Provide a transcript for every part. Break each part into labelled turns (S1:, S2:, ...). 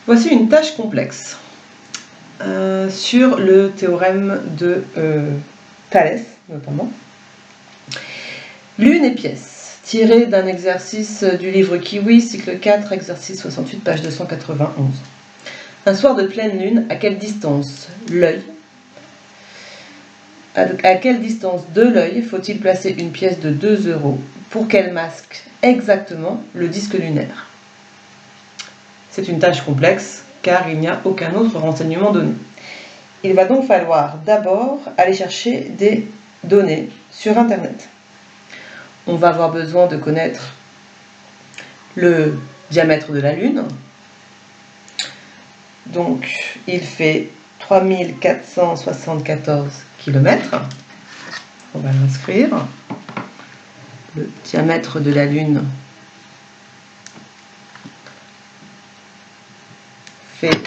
S1: Voici une tâche complexe sur le théorème de Thalès, notamment. Lune et pièce, tirée d'un exercice du livre Kiwi, cycle 4, exercice 68, page 291. Un soir de pleine lune, à quelle distance à quelle distance de l'œil faut-il placer une pièce de 2 € pour qu'elle masque exactement le disque lunaire? C'est une tâche complexe car il n'y a aucun autre renseignement donné. Il va donc falloir d'abord aller chercher des données sur Internet. On va avoir besoin de connaître le diamètre de la Lune. Donc il fait 3474 km. On va l'inscrire. Le diamètre de la Lune fait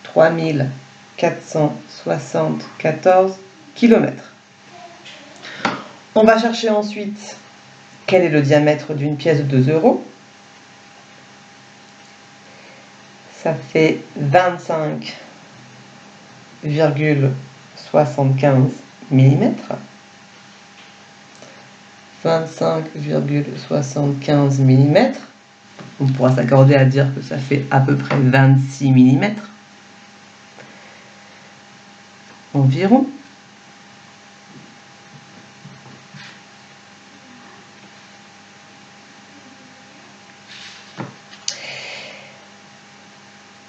S1: 3474 km. On va chercher ensuite quel est le diamètre d'une pièce de 2 €. Ça fait 25,75 mm. 25,75 mm. On pourra s'accorder à dire que ça fait à peu près 26 mm. Environ.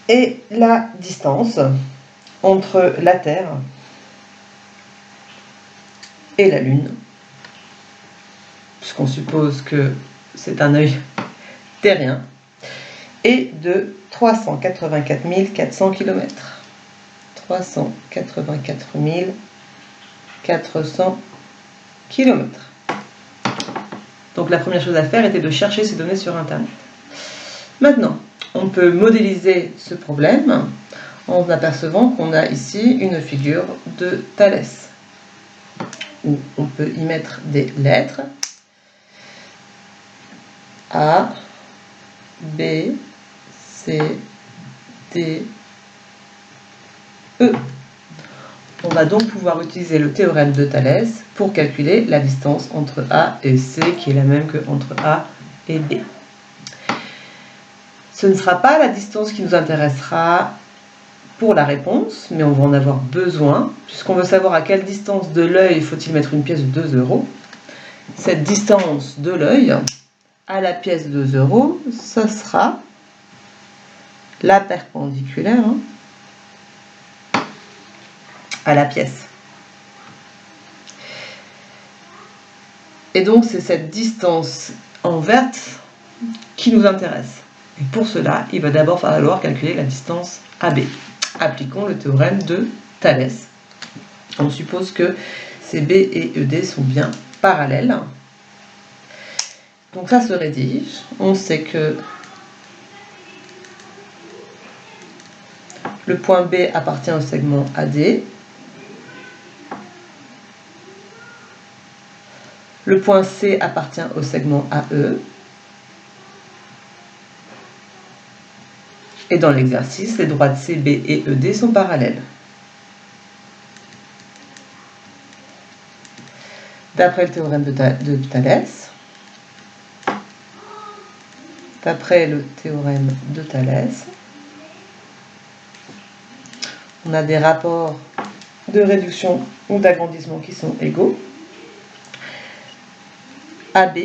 S1: Et la distance entre la Terre et la Lune, puisqu'on suppose que c'est un œil terrien, est de 384 400 km. 384 400 km. Donc la première chose à faire était de chercher ces données sur Internet. Maintenant, on peut modéliser ce problème en apercevant qu'on a ici une figure de Thalès, où on peut y mettre des lettres A, B, C, D, E. On va donc pouvoir utiliser le théorème de Thalès pour calculer la distance entre A et C, qui est la même que entre A et B. Ce ne sera pas la distance qui nous intéressera pour la réponse, mais on va en avoir besoin, puisqu'on veut savoir à quelle distance de l'œil faut-il mettre une pièce de 2 €. Cette distance de l'œil à la pièce de 2 €, ça sera la perpendiculaire à la pièce. Et donc c'est cette distance en verte qui nous intéresse. Et pour cela, il va d'abord falloir calculer la distance AB. Appliquons le théorème de Thalès. On suppose que CB et ED sont bien parallèles. Donc ça se rédige. On sait que le point B appartient au segment AD. Le point C appartient au segment AE. Et dans l'exercice, les droites CB et ED sont parallèles. D'après le théorème de Thalès, on a des rapports de réduction ou d'agrandissement qui sont égaux. AB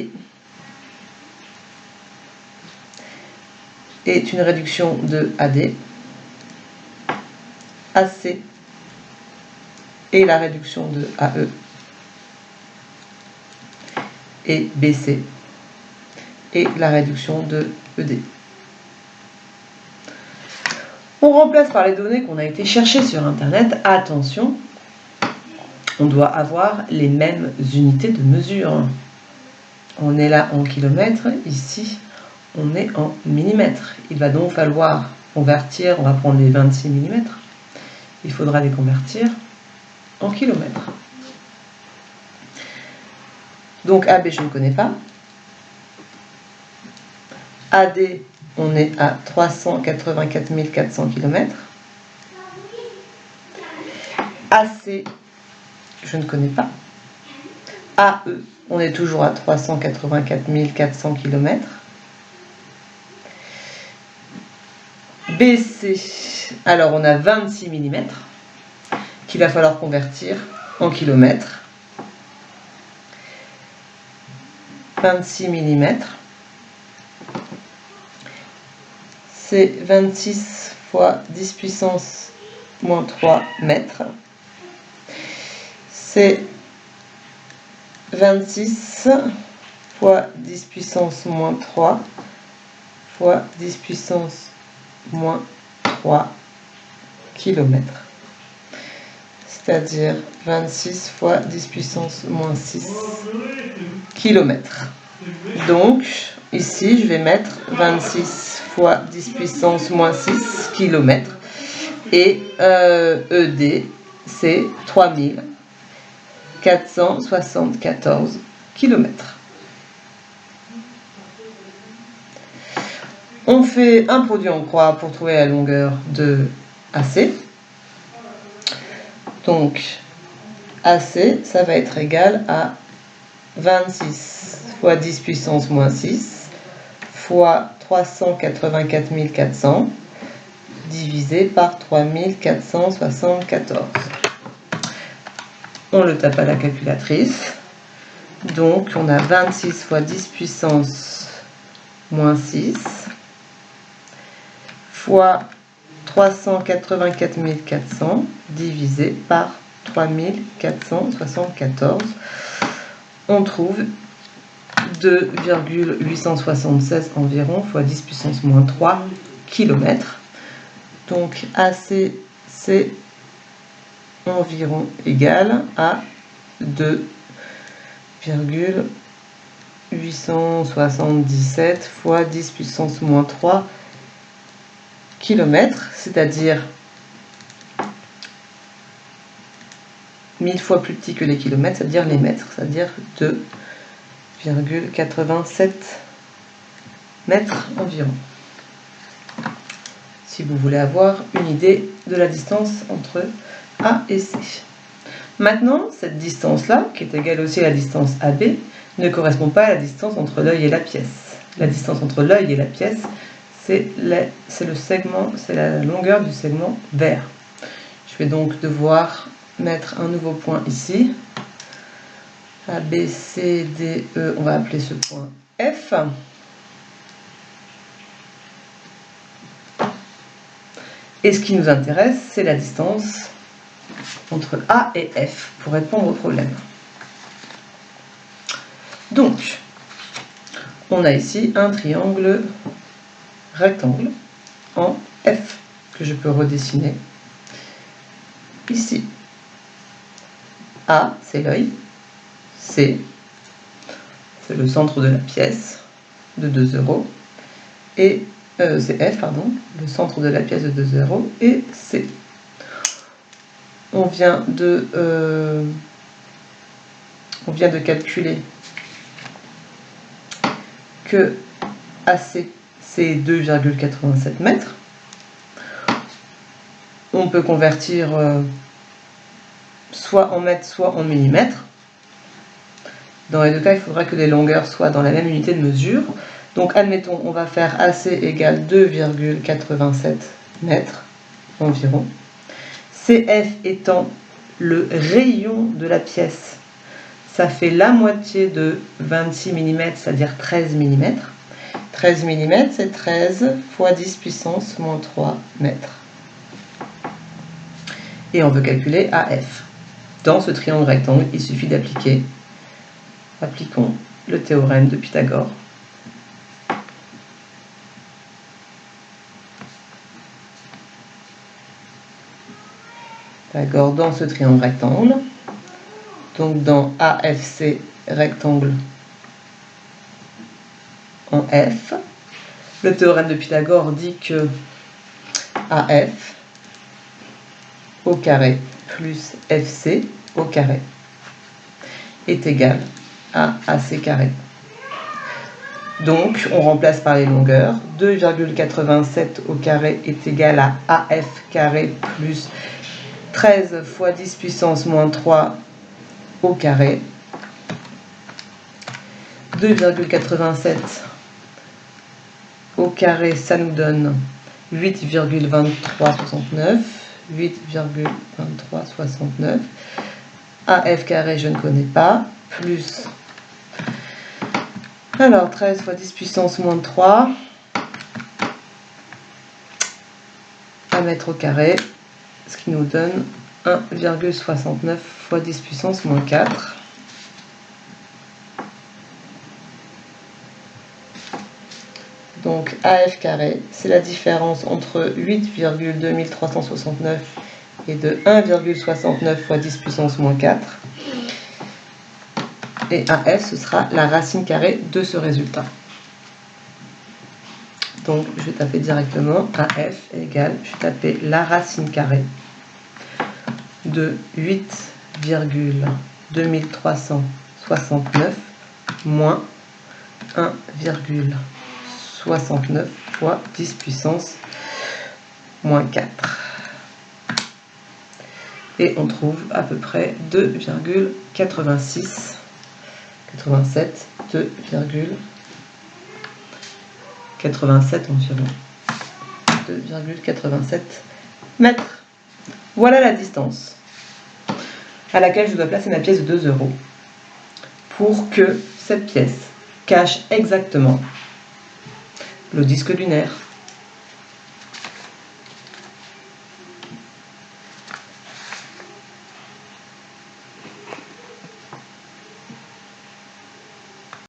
S1: est une réduction de AD. AC est la réduction de AE. Et BC est la réduction de ED. On remplace par les données qu'on a été chercher sur Internet. Attention, on doit avoir les mêmes unités de mesure. On est là en kilomètres, ici on est en millimètres. Il va donc falloir convertir, on va prendre les 26 mm, il faudra les convertir en kilomètres. Donc AB je ne connais pas. AD on est à 384 400 km. AC, je ne connais pas. AE, on est toujours à 384 400 km. BC, alors on a 26 mm qu'il va falloir convertir en kilomètres. 26 mm, c'est 26 fois 10 puissance moins 3 mètres. C'est 26 fois 10 puissance moins 3 fois 10 puissance moins 3 kilomètres. C'est-à-dire 26 fois 10 puissance moins 6 kilomètres. Donc, ici, je vais mettre 26 fois 10 puissance moins 6 kilomètres. Et ED, c'est 3474 kilomètres. On fait un produit en croix pour trouver la longueur de AC. Donc, AC, ça va être égal à 26 fois 10 puissance moins 6 fois 384 400 divisé par 3474. On le tape à la calculatrice. Donc, on a 26 fois 10 puissance moins 6 fois 384 400 divisé par 3474. On trouve 2,876 environ fois 10 puissance moins 3 km. Donc AC, c'est environ égal à 2,877 fois 10 puissance moins 3 km, c'est-à-dire 1000 fois plus petit que les kilomètres, c'est-à-dire les mètres, c'est-à-dire 2,87 mètres environ. Si vous voulez avoir une idée de la distance entre A et C. Maintenant, cette distance-là, qui est égale aussi à la distance AB, ne correspond pas à la distance entre l'œil et la pièce. La distance entre l'œil et la pièce, c'est le segment, c'est la longueur du segment vert. Je vais donc devoir mettre un nouveau point ici. A, B, C, D, E, on va appeler ce point F. Et ce qui nous intéresse, c'est la distance entre A et F pour répondre au problème. Donc, on a ici un triangle rectangle en F que je peux redessiner ici. A, c'est l'œil. C, c'est le centre de la pièce de 2 €. Et c'est F, pardon, le centre de la pièce de 2 €. Et C. On vient de calculer que AC, c'est 2,87 mètres. On peut convertir soit en mètres, soit en millimètres. Dans les deux cas, il faudra que les longueurs soient dans la même unité de mesure. Donc, admettons, on va faire AC égale 2,87 mètres environ. CF étant le rayon de la pièce, ça fait la moitié de 26 mm, c'est-à-dire 13 mm. 13 mm, c'est 13 fois 10 puissance moins 3 mètres. Et on veut calculer AF. Dans ce triangle rectangle, il suffit appliquons le théorème de Pythagore. Pythagore dans ce triangle rectangle. Donc dans AFC rectangle en F, le théorème de Pythagore dit que AF au carré plus FC au carré est égal à AC carré. Donc, on remplace par les longueurs. 2,87 au carré est égal à AF carré plus 13 fois 10 puissance moins 3 au carré. 2,87 au carré, ça nous donne 8,2369. 8,2369. AF carré, je ne connais pas. Plus... Alors, 13 fois 10 puissance moins 3 à mettre au carré, ce qui nous donne 1,69 fois 10 puissance moins 4. Donc AF carré, c'est la différence entre 8,2369 et de 1,69 fois 10 puissance moins 4. Et AF, ce sera la racine carrée de ce résultat. Donc je vais taper directement AF égale, je vais taper la racine carrée de 8,2369 moins 1,69 fois 10 puissance moins 4. Et on trouve à peu près 2,87, 2,87 environ. 2,87 mètres. Voilà la distance à laquelle je dois placer ma pièce de 2 euros pour que cette pièce cache exactement le disque lunaire.